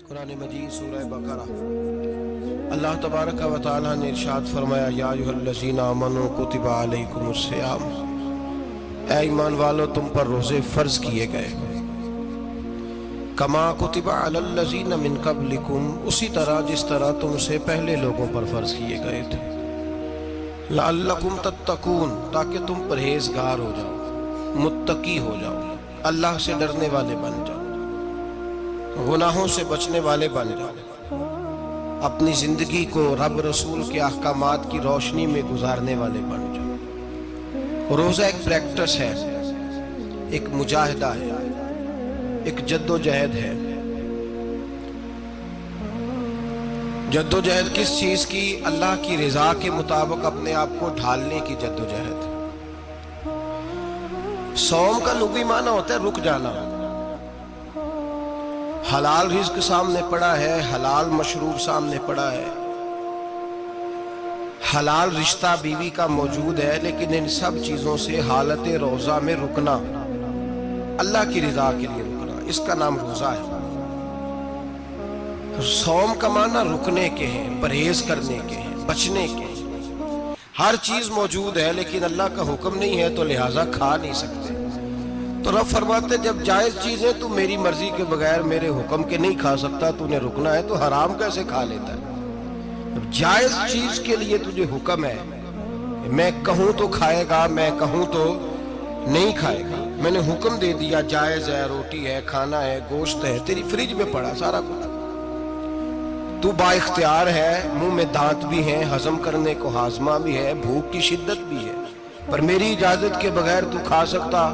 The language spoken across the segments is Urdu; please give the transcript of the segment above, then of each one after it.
قرآن مجید سورہ بقرہ اللہ تبارک و تعالی نے ارشاد فرمایا یا ایھا الذین آمنوا کتب علیکم الصیام، اے ایمان والو تم پر روزے فرض کیے گئے، کما کتب علی الذین من قبلکم، اسی طرح جس طرح تم سے پہلے لوگوں پر فرض کیے گئے تھے، لعلکم تتقون، تاکہ تم پرہیزگار ہو جاؤ، متقی ہو جاؤ، اللہ سے ڈرنے والے بن جاؤ، گناہوں سے بچنے والے بن جاؤ، اپنی زندگی کو رب رسول کے احکامات کی روشنی میں گزارنے والے بن جاؤ۔ روزہ ایک پریکٹس ہے، ایک مجاہدہ ہے، ایک جد و جہد ہے۔ جد و جہد کس چیز کی؟ اللہ کی رضا کے مطابق اپنے آپ کو ڈھالنے کی جد و جہد۔ صوم کا لغوی معنی ہوتا ہے رک جانا، حلال رزق سامنے پڑا ہے، حلال مشروب سامنے پڑا ہے، حلال رشتہ بیوی کا موجود ہے، لیکن ان سب چیزوں سے حالت روزہ میں رکنا، اللہ کی رضا کے لیے رکنا، اس کا نام روزہ ہے۔ صوم کا معنی رکنے کے ہیں، پرہیز کرنے کے ہیں، بچنے کے ہیں۔ ہر چیز موجود ہے لیکن اللہ کا حکم نہیں ہے تو لہٰذا کھا نہیں سکتے۔ تو رب فرماتے جب جائز چیزیں تو میری مرضی کے بغیر میرے حکم کے نہیں کھا سکتا، تو نے رکنا ہے تو حرام کیسے کھا لیتا ہے؟ جائز چیز کے لیے تجھے حکم ہے، میں کہوں تو کھائے گا، میں کہوں تو نہیں کھائے گا۔ میں نے حکم دے دیا، جائز ہے، روٹی ہے، کھانا ہے، گوشت ہے، تیری فریج میں پڑا سارا کچھ، تو با اختیار ہے، منہ میں دانت بھی ہیں، ہضم کرنے کو ہاضمہ بھی ہے، بھوک کی شدت بھی ہے، پر میری اجازت کے بغیر تو کھا سکتا؟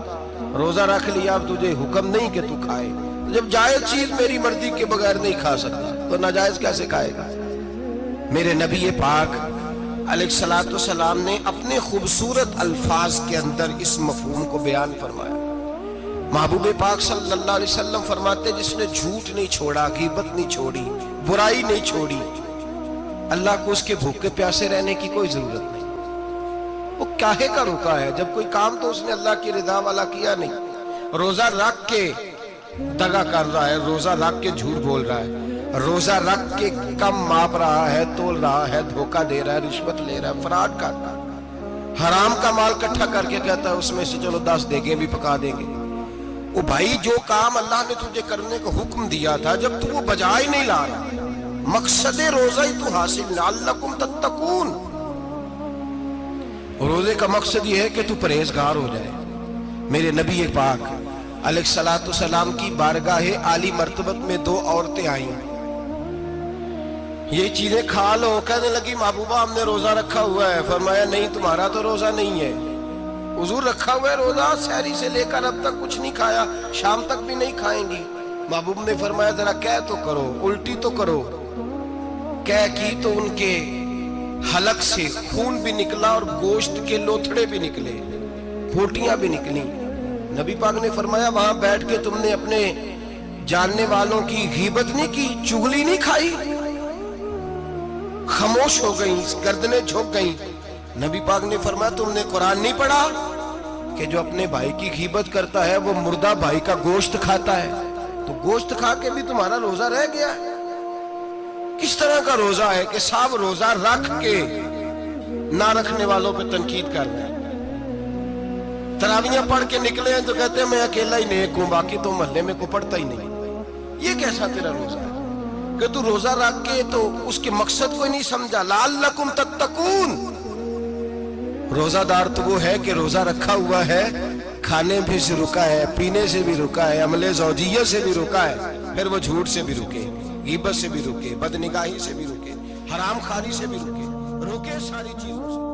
روزہ رکھ لیا، اب تجھے حکم نہیں کہ تو کھائے۔ جب جائز چیز میری مرضی کے بغیر نہیں کھا سکتا تو ناجائز کیسے کھائے گا؟ میرے نبی پاک علیہ الصلوۃ والسلام نے اپنے خوبصورت الفاظ کے اندر اس مفہوم کو بیان فرمایا۔ محبوب پاک صلی اللہ علیہ وسلم فرماتے جس نے جھوٹ نہیں چھوڑا، غیبت نہیں چھوڑی، برائی نہیں چھوڑی، اللہ کو اس کے بھوکے پیاسے رہنے کی کوئی ضرورت نہیں۔ وہ کاہے کا رکا ہے؟ جب کوئی کام تو اس نے اللہ کی رضا والا کیا نہیں۔ روزہ رکھ کے دغا کر رہا ہے، روزہ رکھ کے جھوٹ بول رہا ہے، روزہ رکھ کے کم ماپ رہا ہے، تول رہا ہے، دھوکہ دے رہا ہے، رشوت لے رہا ہے، فراڈ کر رہا ہے، حرام کا مال کٹھا کر کے کہتا ہے اس میں سے چلو 10 دیگیں بھی پکا دیں گے۔ وہ بھائی جو کام اللہ نے تجھے کرنے کو حکم دیا تھا، جب تو وہ بجا ہی نہیں لا رہا، مقصد روزہ ہی تو حاصل، لعلکم تتقون۔ روزے کا مقصد یہ ہے کہ تو پرہیزگار ہو جائے۔ میرے نبی پاک علیہ الصلوۃ والسلام کی بارگاہ عالی مرتبت میں 2 عورتیں آئیں، یہ چیزیں کھا لو، کہنے لگی محبوبہ ہم نے روزہ رکھا ہوا ہے۔ فرمایا نہیں، تمہارا تو روزہ نہیں ہے، حضور رکھا ہوا ہے روزہ، سحری سے لے کر اب تک کچھ نہیں کھایا، شام تک بھی نہیں کھائیں گی۔ محبوب نے فرمایا ذرا کہہ تو کرو، الٹی تو کرو۔ کہہ کی تو ان کے حلق سے خون بھی نکلا اور گوشت کے لوتھڑے بھی نکلے، پھوٹیاں بھی نکلی۔ نبی پاک نے فرمایا وہاں بیٹھ کے تم نے اپنے جاننے والوں کی غیبت نہیں کی، چغلی نہیں کھائی؟ خاموش ہو گئیں، گردنیں جھک گئیں۔ نبی پاک نے فرمایا تم نے قرآن نہیں پڑھا کہ جو اپنے بھائی کی غیبت کرتا ہے وہ مردہ بھائی کا گوشت کھاتا ہے؟ تو گوشت کھا کے بھی تمہارا روزہ رہ گیا ہے۔ کس طرح کا روزہ ہے کہ صاحب روزہ رکھ کے نہ رکھنے والوں پہ تنقید کر رہے ہیں، تراویحاں پڑھ کے نکلے ہیں تو کہتے ہیں میں اکیلا ہی نیک ہوں، باقی تو محلے میں کوئی پڑھتا ہی نہیں۔ یہ کیسا تیرا روزہ ہے کہ تو روزہ رکھ کے تو اس کے مقصد کو نہیں سمجھا؟ لعلکم تتقون۔ روزہ دار تو وہ ہے کہ روزہ رکھا ہوا ہے، کھانے بھی سے رکا ہے، پینے سے بھی رکا ہے، عمل زوجیہ سے بھی رکا ہے، پھر وہ جھوٹ سے بھی رکے، غیبت سے بھی رکے، بدنگاہی سے بھی رکے، حرام خواری سے بھی رکے، رکے ساری چیزوں سے۔